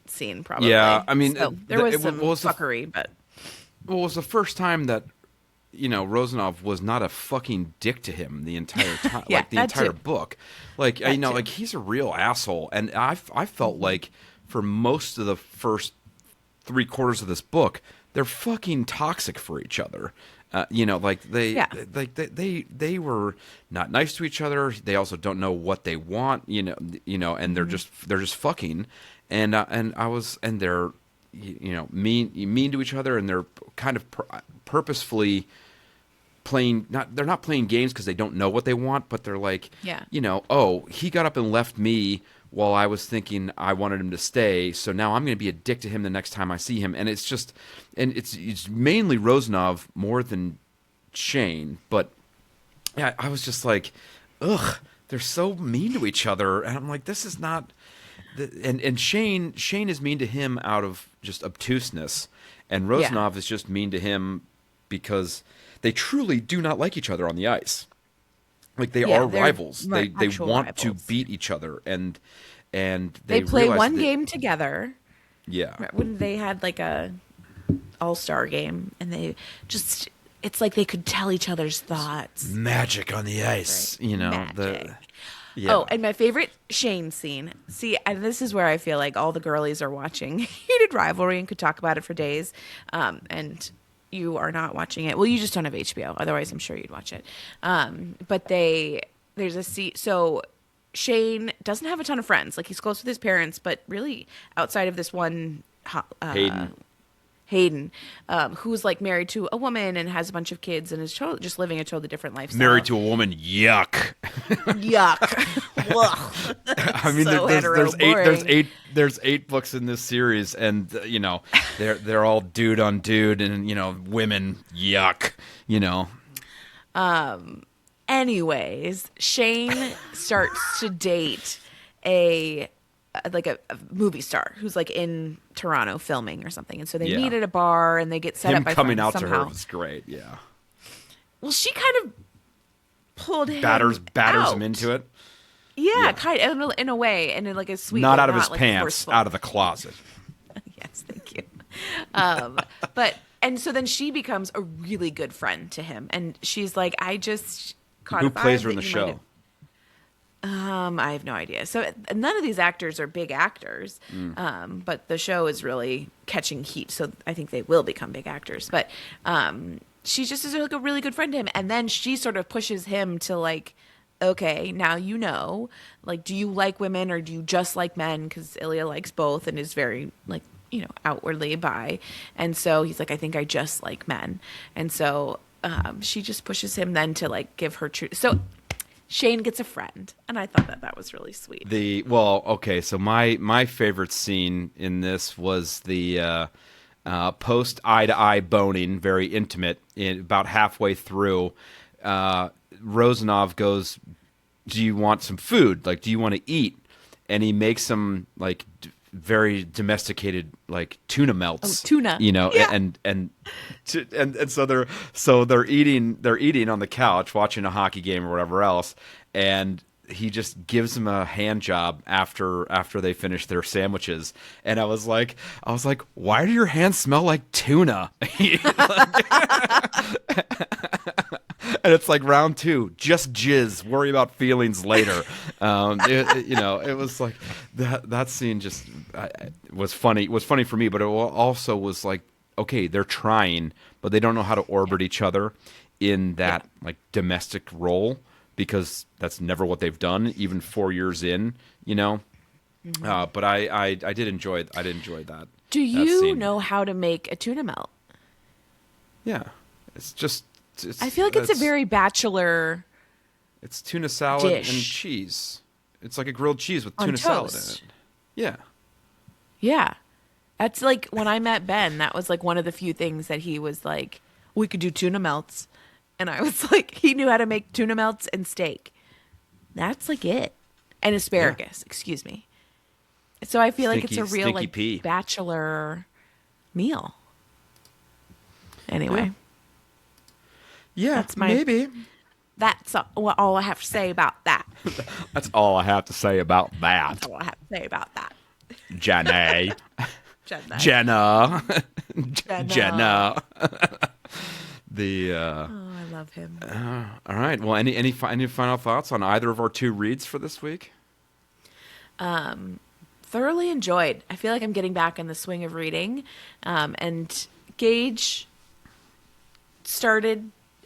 scene, probably. Yeah, I mean, so there was some fuckery, but. Well, it was the first time that, Rozanov was not a fucking dick to him the entire time, yeah, like the entire too. book. Like, like he's a real asshole. And I felt like for most of the first 3/4 of this book, they're fucking toxic for each other. Like they were not nice to each other. They also don't know what they want, and they're just fucking. And they're, mean to each other, and they're kind of purposefully playing. They're not playing games because they don't know what they want, but they're like, oh, he got up and left me while I was thinking I wanted him to stay, so now I'm going to be a dick to him the next time I see him. And it's mainly Rozanov more than Shane, but yeah, I was just like, ugh, they're so mean to each other, and I'm like, this is not. And Shane is mean to him out of just obtuseness, and Rozanov is just mean to him because they truly do not like each other on the ice. Like they are rivals. They want rivals. to beat each other, and they play one game together. Yeah, when they had like a all-star game, and they just it's like they could tell each other's thoughts. Magic on the ice, right. Magic. Yeah. Oh, and my favorite Shane scene. See, and this is where I feel like all the girlies are watching Heated Rivalry and could talk about it for days. And you are not watching it. Well, you just don't have HBO. Otherwise, I'm sure you'd watch it. But there's a scene. So Shane doesn't have a ton of friends. Like, he's close with his parents, but really outside of this one, Hayden, who's like married to a woman and has a bunch of kids and is just living a totally different lifestyle. Married to a woman, yuck. Yuck. Ugh. I mean, So there's eight books in this series, and they're all dude on dude, and women, yuck. Anyways, Shane starts to date a movie star who's like in Toronto filming or something, and so they meet at a bar and they get set up by coming friends out somehow. to her was great. Yeah. Well, she kind of pulled him batters out. him into it. Yeah, kind of in a way, and in like a sweet not way, out of his like pants, forceful. out of the closet. Yes, thank you. And so then she becomes a really good friend to him, and she's like, I just caught Who a vibe plays her in that the you show? might have- I have no idea. So none of these actors are big actors, but the show is really catching heat. So I think they will become big actors. But she just is like a really good friend to him. And then she sort of pushes him to like, okay, now like, do you like women or do you just like men? Because Ilya likes both and is very like, outwardly bi. And so he's like, I think I just like men. And so she just pushes him then to like give her truth. So Shane gets a friend, and I thought that was really sweet. So my favorite scene in this was the post eye to eye boning, very intimate. About halfway through, Rosanov goes, "Do you want some food? Like, do you want to eat?" And he makes some like very domesticated like tuna melts. Oh, tuna. Yeah. and so they're eating on the couch watching a hockey game or whatever else, and he just gives them a hand job after they finish their sandwiches. And I was like, why do your hands smell like tuna? And it's like round 2, just jizz. Worry about feelings later. It was like that scene just was funny. It was funny for me, but it also was like, okay, they're trying, but they don't know how to orbit each other in that like domestic role, because that's never what they've done, even 4 years in. But I did enjoy that. Do you know how to make a tuna melt? Yeah, it's just. I feel like it's a very bachelor. It's tuna salad dish. and cheese. It's like a grilled cheese with On tuna salad in toast. it. Yeah. Yeah. That's like when I met Ben, that was like one of the few things that he was like, we could do tuna melts. And I was like, he knew how to make tuna melts and steak. That's like it. And asparagus, excuse me. So I feel like it's a real like pea. bachelor meal. Anyway. Yeah, That's my- maybe. That's all I have to say about that. That's all I have to say about that. That's all I have to say about that. Jenna. Jenna. Jenna. Jenna. Jenna. Oh, I love him. All right. Well, any final thoughts on either of our 2 reads for this week? Thoroughly enjoyed. I feel like I'm getting back in the swing of reading. And Gage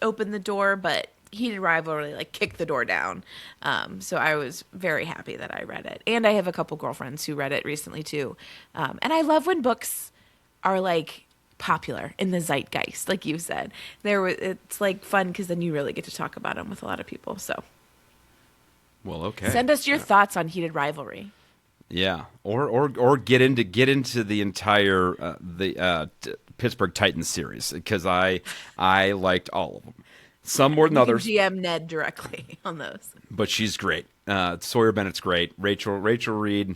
opened the door, but Heated Rivalry like kicked the door down. So I was very happy that I read it. And I have a couple girlfriends who read it recently too. And I love when books are like popular in the zeitgeist, like you said. It's like fun because then you really get to talk about them with a lot of people. So Well, okay. send us your thoughts on Heated Rivalry. Yeah, or get into the entire Pittsburgh Titans series, because I liked all of them. Some more than others. You can DM Ned directly on those. But she's great. Sawyer Bennett's great. Rachel Reed.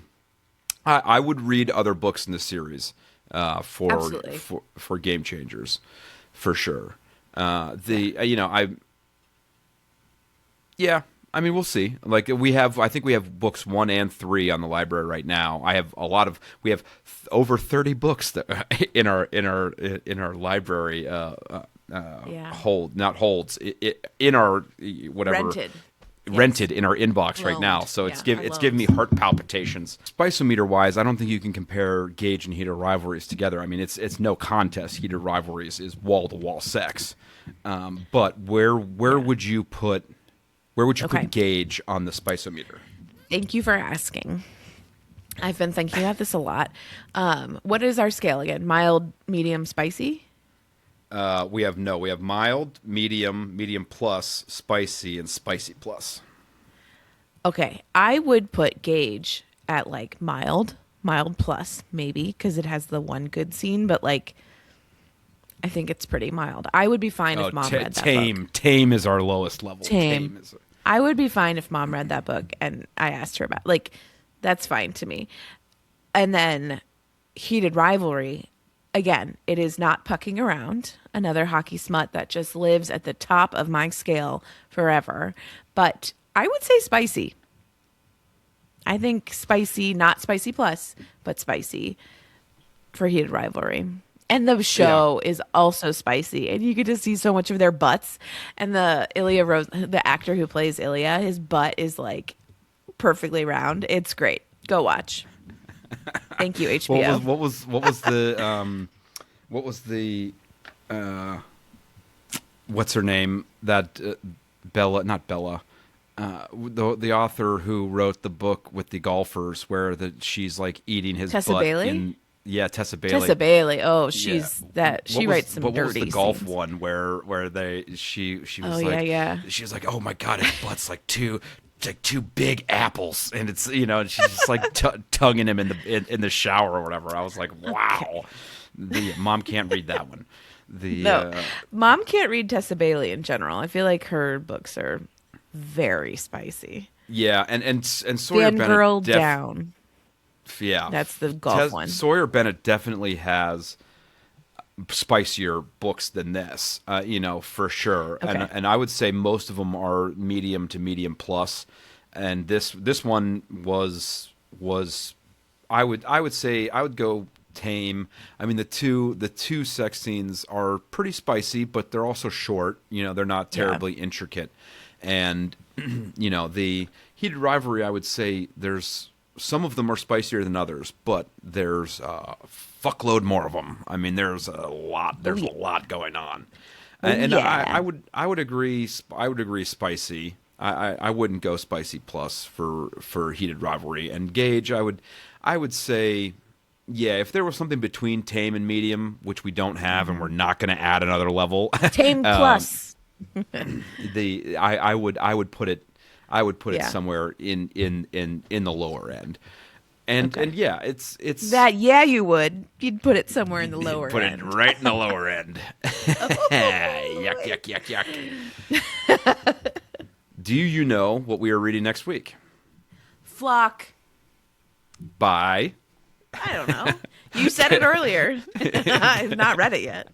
I would read other books in the series for Game Changers, for sure. I mean, we'll see. Like I think we have books 1 and 3 on the library right now. We have over 30 books that in our library. In our whatever rented in our inbox right now. So it's giving me heart palpitations. Spice-o-meter wise, I don't think you can compare Gage and Heated Rivalries together. I mean, it's no contest. Heated Rivalries is wall to wall sex. But where would you put Gage on the Spice-o-meter? Thank you for asking. I've been thinking about this a lot. What is our scale again? Mild, medium, spicy? We have mild, medium plus, spicy, and spicy plus. Okay, I would put Gage at like mild plus maybe because it has the one good scene, but like I think it's pretty mild. I would be fine if Mom read that book. Tame is our lowest level. Tame. I would be fine if Mom read that book and I asked her about like that's fine to me. And then Heated Rivalry, again, it is not pucking around. Another hockey smut that just lives at the top of my scale forever. But I would say spicy. I think spicy, not spicy plus, but spicy for Heated Rivalry. And the show is also spicy, and you get to see so much of their butts. And the the actor who plays Ilya, his butt is like perfectly round. It's great. Go watch. Thank you, HBO. What was the what's her name? That Bella, not Bella. The author who wrote the book with the golfers, where she's like eating his Tessa butt Bailey? Tessa Bailey. Tessa Bailey. Oh, she's that. She writes some dirty. What was the golf scenes. one where she was she was like, oh my god, his butt's like two big apples, and it's and she's just like tonguing him in the shower or whatever. I was like, wow. Okay. The Mom can't read that one. Mom can't read Tessa Bailey in general. I feel like her books are very spicy. Yeah, and Sawyer Stand Bennett Girl Down. Yeah, that's the golf one. Sawyer Bennett definitely has spicier books than this, for sure. Okay. And I would say most of them are medium to medium plus, and this one was I would say I would go tame. I mean the two sex scenes are pretty spicy, but they're also short. They're not terribly intricate, and the Heated Rivalry, I would say there's. Some of them are spicier than others, but there's a fuckload more of them. I mean, there's a lot. There's a lot going on, and I would agree. I would agree spicy. I wouldn't go spicy plus for Heated Rivalry and Gage. I would say, if there was something between tame and medium, which we don't have, and we're not going to add another level. Tame plus. I would put it. I would put it somewhere in the lower end, and it's that. Yeah, you would. You'd put it somewhere in the lower end. Put it right in the lower end. Yuck. Do you know what we are reading next week? Flock. By. I don't know. You said it earlier. I've not read it yet.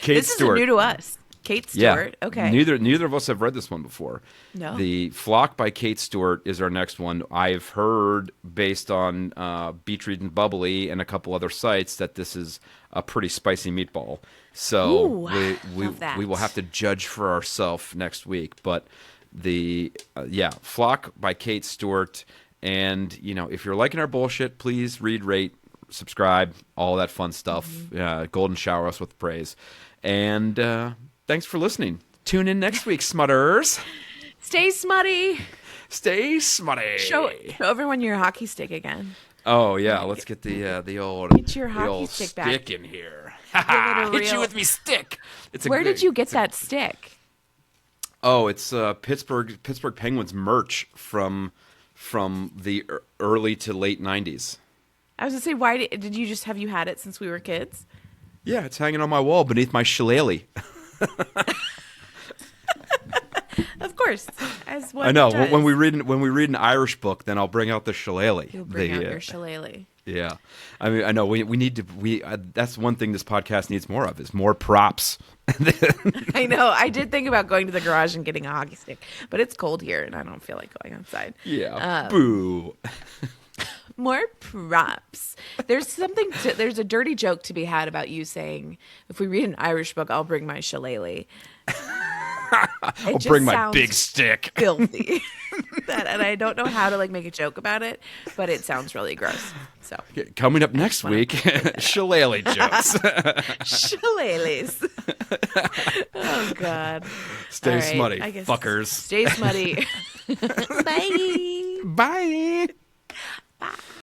Kate Stewart. This is new to us. Kate Stewart. Yeah. Okay. Neither of us have read this one before. No. The Flock by Kate Stewart is our next one. I've heard, based on Beach Read and Bubbly and a couple other sites, that this is a pretty spicy meatball. So we will have to judge for ourselves next week. But the Flock by Kate Stewart. And if you're liking our bullshit, please read, rate, subscribe, all that fun stuff. Golden shower us with praise. And thanks for listening. Tune in next week, smutters. Stay smutty. Stay smutty. Show everyone your hockey stick again. Oh yeah, let's get the old get your hockey stick back in here. Hit you with me stick. Where did you get that stick? Oh, it's Pittsburgh Penguins merch from the early to late 90s. I was gonna say, why did you just have you had it since we were kids? Yeah, it's hanging on my wall beneath my shillelagh. Of course, as one I know. does. When we read an Irish book, then I'll bring out the shillelagh. You'll bring out your shillelagh. Yeah, I mean, I know we need to. That's one thing this podcast needs more of is more props. I know. I did think about going to the garage and getting a hockey stick, but it's cold here, and I don't feel like going outside. Yeah. Boo. More props. There's a dirty joke to be had about you saying, if we read an Irish book, I'll bring my shillelagh. I'll bring my big stick. Filthy. And I don't know how to make a joke about it, but it sounds really gross. So coming up next week, shillelagh jokes. Shillelaghs. Oh God. Stay smutty, fuckers. Stay smutty. Bye. Bye. Bye.